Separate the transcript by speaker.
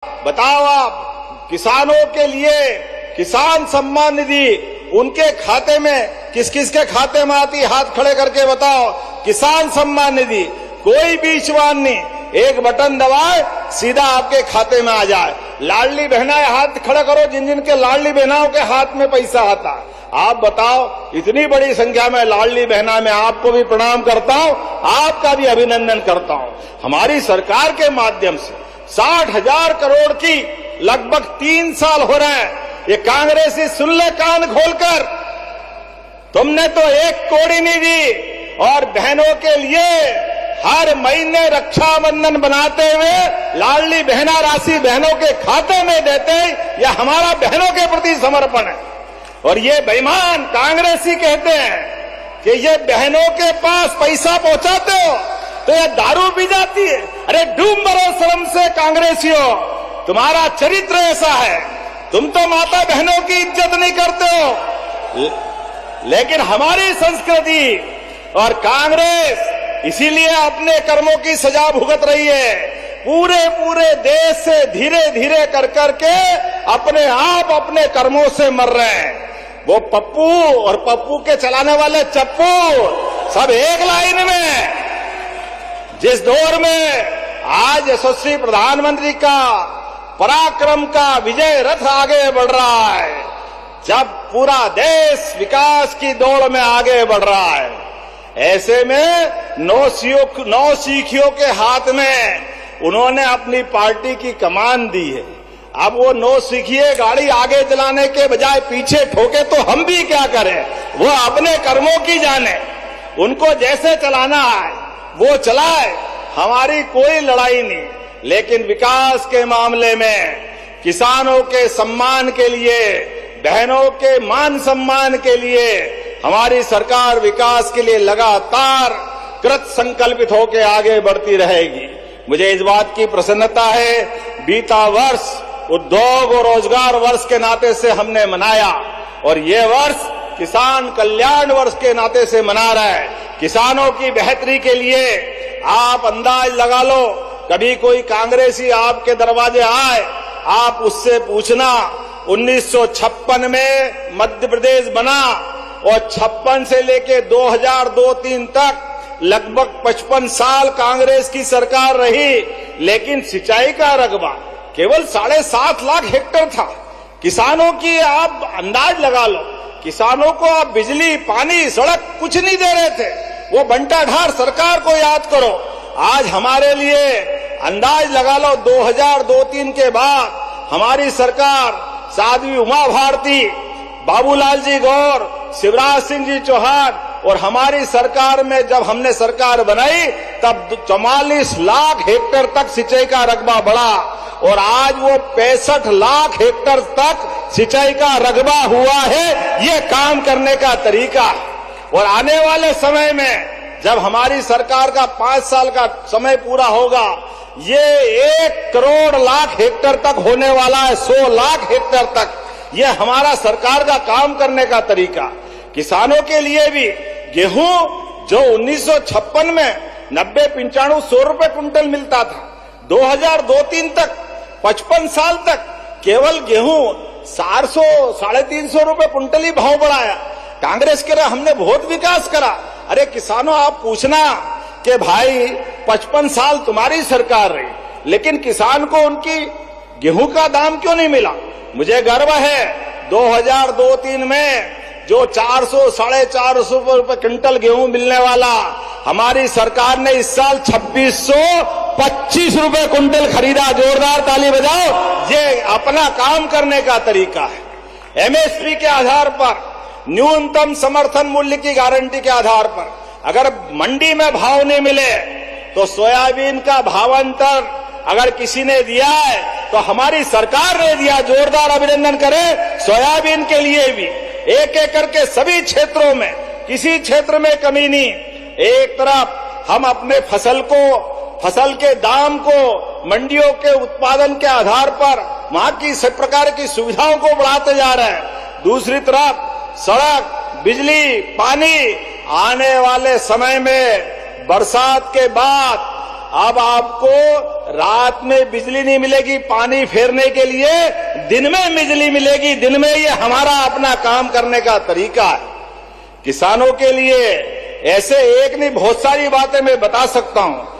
Speaker 1: बताओ आप किसानों के लिए किसान सम्मान निधि उनके खाते में किस किस के खाते में आती, हाथ खड़े करके बताओ। किसान सम्मान निधि कोई बीचवान नहीं, एक बटन दबाए सीधा आपके खाते में आ जाए। लाडली बहनाएं हाथ खड़ा करो जिन जिन के लाडली बहनाओं के हाथ में पैसा आता है। आप बताओ, इतनी बड़ी संख्या में लाडली बहना, मैं आपको भी प्रणाम करता हूं, आपका भी अभिनंदन करता हूं। हमारी सरकार के माध्यम से 60,000 करोड़ की लगभग 3 साल हो रहे हैं। ये कांग्रेसी सुन ले कान खोलकर, तुमने तो 1 कौड़ी नहीं दी और बहनों के लिए हर महीने रक्षाबंधन बनाते हुए लाडली बहना राशि बहनों के खाते में देते, यह हमारा बहनों के प्रति समर्पण है। और ये बेईमान कांग्रेसी कहते हैं कि ये बहनों के पास पैसा पहुंचाते हो तो ये दारू पी जाती है। अरे डूब मरो शर्म से कांग्रेसियों, तुम्हारा चरित्र ऐसा है, तुम तो माता बहनों की इज्जत नहीं करते हो। लेकिन हमारी संस्कृति और कांग्रेस इसीलिए अपने कर्मों की सजा भुगत रही है। पूरे देश से धीरे धीरे कर करके अपने आप अपने कर्मों से मर रहे हैं। वो पप्पू और पप्पू के चलाने वाले चप्पू सब एक लाइन में। जिस दौर में आज यशस्वी प्रधानमंत्री का पराक्रम का विजय रथ आगे बढ़ रहा है, जब पूरा देश विकास की दौड़ में आगे बढ़ रहा है, ऐसे में नौसिखियों के हाथ में उन्होंने अपनी पार्टी की कमान दी है। अब वो नौसिखिए गाड़ी आगे चलाने के बजाय पीछे ठोके तो हम भी क्या करें, वो अपने कर्मों की जाने, उनको जैसे चलाना है वो चलाए, हमारी कोई लड़ाई नहीं। लेकिन विकास के मामले में, किसानों के सम्मान के लिए, बहनों के मान सम्मान के लिए हमारी सरकार विकास के लिए लगातार कृत संकल्पित होकर आगे बढ़ती रहेगी। मुझे इस बात की प्रसन्नता है, बीता वर्ष उद्योग और रोजगार वर्ष के नाते से हमने मनाया और ये वर्ष किसान कल्याण वर्ष के नाते से मना रहा है। किसानों की बेहतरी के लिए आप अंदाज लगा लो, कभी कोई कांग्रेसी आपके दरवाजे आए, आप उससे पूछना 1956 में मध्य प्रदेश बना और 56 से लेके 2002-03 तक लगभग 55 साल कांग्रेस की सरकार रही, लेकिन सिंचाई का रकबा केवल 7.5 लाख हेक्टेयर था। किसानों की आप अंदाज लगा लो, किसानों को आप बिजली, पानी, सड़क कुछ नहीं दे रहे थे। वो बंटाढार सरकार को याद करो। आज हमारे लिए अंदाज लगा लो, 2002-03 के बाद हमारी सरकार साध्वी उमा भारती, बाबूलाल जी गौर, शिवराज सिंह जी चौहान और हमारी सरकार में जब हमने सरकार बनाई तब 44 लाख हेक्टेयर तक सिंचाई का रकबा बढ़ा और आज वो 65 लाख हेक्टेयर तक सिंचाई का रकबा हुआ है। ये काम करने का तरीका है। और आने वाले समय में जब हमारी सरकार का 5 साल का समय पूरा होगा, ये 1 करोड़ लाख हेक्टेयर तक होने वाला है, 100 लाख हेक्टेयर तक। ये हमारा सरकार का काम करने का तरीका। किसानों के लिए भी गेहूं जो 1956 में 90-95 100 रुपए कुंटल मिलता था, 2002-03 तक 55 साल तक केवल गेहूं 400-350 रुपए कुंटल ही भाव बढ़ाया। कांग्रेस कह रहा हमने बहुत विकास करा। अरे किसानों, आप पूछना कि भाई 55 साल तुम्हारी सरकार रही, लेकिन किसान को उनकी गेहूं का दाम क्यों नहीं मिला? मुझे गर्व है 2002-03 में जो 400-450 रुपए क्विंटल गेहूं मिलने वाला, हमारी सरकार ने इस साल 2625 रुपए क्विंटल खरीदा। जोरदार ताली बजाओ। ये अपना काम करने का तरीका है। एमएसपी के आधार पर, न्यूनतम समर्थन मूल्य की गारंटी के आधार पर, अगर मंडी में भाव नहीं मिले तो सोयाबीन का भावांतर अगर किसी ने दिया है तो हमारी सरकार ने दिया। जोरदार अभिनंदन करें। सोयाबीन के लिए भी एक एक करके सभी क्षेत्रों में किसी क्षेत्र में कमी नहीं। एक तरफ हम अपने फसल के दाम को मंडियों के उत्पादन के आधार पर वहां की सब प्रकार की सुविधाओं को बढ़ाते जा रहे हैं, दूसरी तरफ सड़क, बिजली, पानी, आने वाले समय में बरसात के बाद अब आपको रात में बिजली नहीं मिलेगी पानी फेरने के लिए, दिन में बिजली मिलेगी दिन में। ये हमारा अपना काम करने का तरीका है। किसानों के लिए ऐसे एक नहीं बहुत सारी बातें मैं बता सकता हूं।